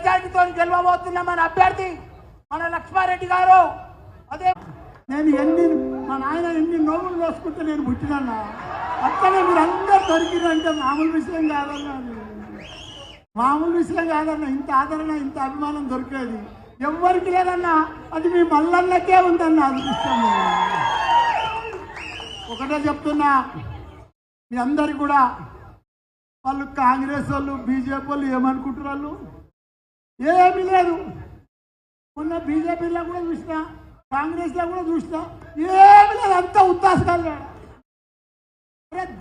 మెజారిటీతో గెలవబోతున్న మన అభ్యర్థి మన లక్ష్మారెడ్డి గారు. అదే మా నాయన ఎన్ని నోములు వేసుకుంటే నేను పుట్టినన్నా అక్కడే మీరు అందరూ దొరికిరంటే మామూలు విషయం కాదన్నా, మామూలు విషయం కాదన్నా. ఇంత ఆదరణ ఇంత అభిమానం దొరికేది ఎవరికి లేదన్నా, అది మీ మల్లన్నకే ఉందన్న అదృష్టం. ఒకటే చెప్తున్నా మీ అందరికి కూడా, వాళ్ళు కాంగ్రెస్ వాళ్ళు బీజేపీ వాళ్ళు ఏమనుకుంటున్నారు, ఏమీ లేదు. మొన్న బీజేపీలో కూడా చూసినా, కాంగ్రెస్లో కూడా చూసినా, ఏమీ లేదు. అంతా ఉత్తాసకాలు.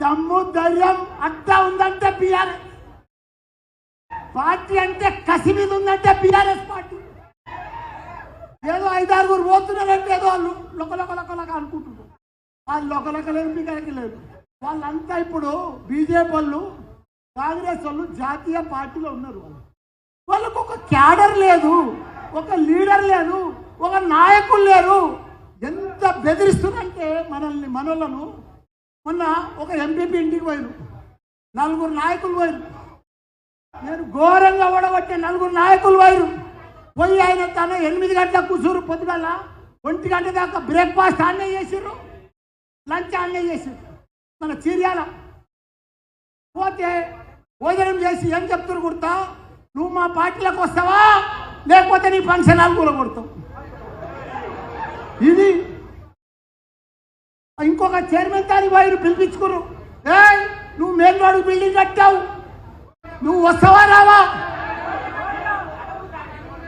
దమ్ము ధైర్యం అంతా ఉందంటే బీఆర్ఎస్ పార్టీ, అంటే కసి మీద ఉందంటే బీఆర్ఎస్ పార్టీ. ఏదో 5-6 పోతున్నారంటే ఏదో వాళ్ళు లొకలొకలొకలక అనుకుంటున్నారు. వాళ్ళు లొకలొకలేదు మీకు లేదు. వాళ్ళంతా ఇప్పుడు బీజేపీ వాళ్ళు కాంగ్రెస్ వాళ్ళు జాతీయ పార్టీలో ఉన్నారు. వాళ్ళకు ఒక క్యాడర్ లేదు, ఒక లీడర్ లేదు, ఒక నాయకులు లేరు. ఎంత బెదిరిస్తుందంటే మనోళ్ళను. మొన్న ఒక ఎంపీపీ ఇంటికి పోయారు, 4 నాయకులు పోయారు. నేను ఘోరంగా ఓడగొట్టే 4 నాయకులు పోయి ఆయన తన 8 గంటలకు కూర్చోరు, పొద్దుగల 1 గంట దాకా బ్రేక్ఫాస్ట్ ఆన్నే చేసారు, లంచ్ ఆన్నే చేసారు. మన చీర్యాల పోతే భోజనం చేసి ఏం చెప్తారు కుడతా, నువ్వు మా పార్టీలకు వస్తావా లేకపోతే నీ ఫంక్షన్ హాల్ కూడా కొడతావు. ఇది ఇంకొక చైర్మన్ దానికి పోయి పిలిపించుకోరు, నువ్వు మెయిన్ రోడ్ బిల్డింగ్ కట్టావు, నువ్వు వస్తావా రావా.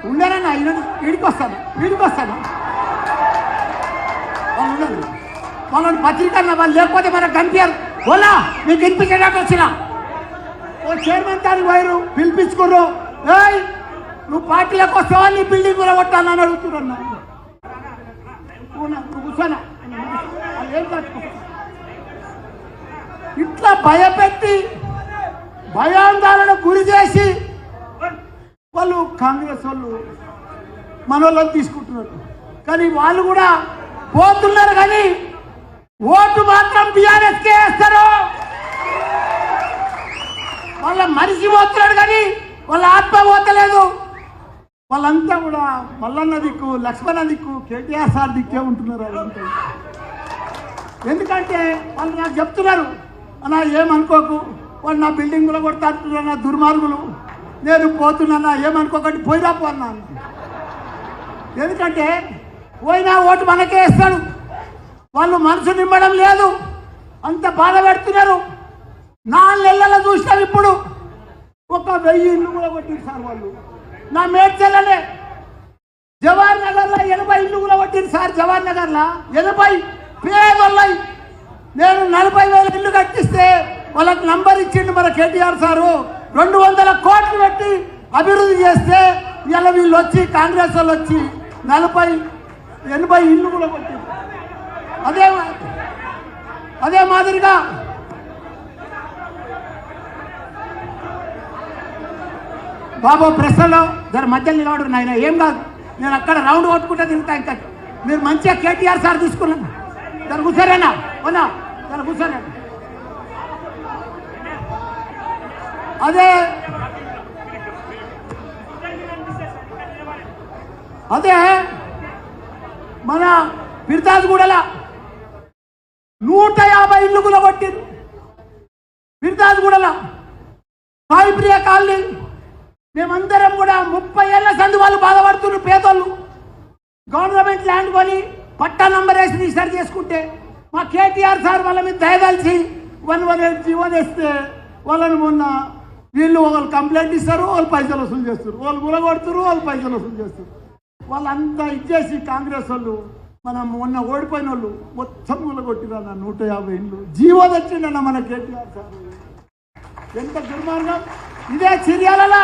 ఉండేనన్నా వీడికి వస్తాను వాళ్ళు ఉండరు. వాళ్ళని పత్రికన్నా వాళ్ళు లేకపోతే మనకు కనిపించారు. ఓలా మీకు వినిపించేటట్టు వచ్చిన ఓ చైర్మన్ దానికి పోయారు, పిలిపించుకోరు, నువ్వు పార్టీలకు వస్తావా నీ బిల్డింగ్ కూడా కొట్టాలని అడుగుతున్నా. కూర్చోనా ఇట్లా భయపెట్టి భయాందోళన గురి చేసి వాళ్ళు కాంగ్రెస్ వాళ్ళు మనోళ్ళని తీసుకుంటున్నారు. కానీ వాళ్ళు కూడా పోతున్నారు, కానీ ఓటు మాత్రం బీఆర్ఎస్కే వేస్తారు. వాళ్ళ మనిషి పోతున్నాడు కానీ వాళ్ళ ఆత్మ పోతలేదు. వాళ్ళంతా కూడా మల్లన్న దిక్కు, లక్ష్మణ దిక్కు, కేటీఆర్ సార్ దిక్కే ఉంటున్నారు. వాళ్ళంతా ఎందుకంటే వాళ్ళు నాకు చెప్తున్నారు, అన్నా ఏమనుకోకు, వాళ్ళు నా బిల్డింగ్ కూడా కొడతా అంటున్నారు, నా దుర్మార్గులు, నేను పోతున్నా ఏమనుకోకండి పోయిరా పోన్నాను. ఎందుకంటే పోయినా ఓటు మనకే వేస్తాడు. వాళ్ళు మనసు నింపడం లేదు, అంత బాధ పెడుతున్నారు. 4 నెలల చూసినాం. ఇప్పుడు ఒక 1000 ఇళ్ళు కూడా కొట్టిరు సార్ వాళ్ళు. నా మేడ్చల్లనే జవహర్ నగర్లో 80 ఇళ్ళు కూడా కొట్టిరు సార్. జవహర్ నగర్లో 80 పేదోళ్ళయి. నేను 40,000 ఇళ్ళు కట్టిస్తే వాళ్ళకి నంబర్ ఇచ్చిండు మన కేటీఆర్ సారు. 200 కోట్లు పెట్టి అభివృద్ధి చేస్తే ఇలా వీళ్ళు వచ్చి కాంగ్రెస్ వాళ్ళు వచ్చి 40-80 ఇళ్ళు కూడా కొట్టింది. అదే మాదిరిగా బాబు ప్రశ్నలో జర మధ్యలో నిలబడు నాయన, ఏం కాదు, నేను అక్కడ రౌండ్ కొట్టుకుంటే తిరుగుతా. ఇంకా మీరు మంచిగా కేటీఆర్ సార్ తీసుకున్నాను. జర కూర్చోరేనా అవునా, జర కూర్చోరే. అదే మన పిర్తాజ్గూడల 150 ఇళ్ళు కూడా కొట్టింది. పిర్తాజ్గూడల సాయిప్రియ కాలనీ మేమందరం కూడా 30 ఏళ్ల సందు వాళ్ళు బాధపడుతున్నారు. పేదోళ్ళు గవర్నమెంట్ ల్యాండ్ కొని పట్టా నంబర్ వేసి రిజిస్టర్ చేసుకుంటే మా కేటీఆర్ సార్ వాళ్ళ మీద దయదలిచి 118 జీవో వేస్తే వాళ్ళని మొన్న వీళ్ళు వాళ్ళు కంప్లైంట్ ఇస్తారు, వాళ్ళు పైసలు వసూలు చేస్తారు, వాళ్ళు గులగొడుతారు, వాళ్ళు పైసలు వసూలు చేస్తారు. వాళ్ళంతా ఇచ్చేసి కాంగ్రెస్ వాళ్ళు మనం మొన్న ఓడిపోయిన వాళ్ళు మొత్తం గులగొట్టిరన్న 150 ఇళ్ళు జీవో తెచ్చిండన్న మన కేటీఆర్ సార్. ఎంత దుర్మార్గం. ఇదే చర్యల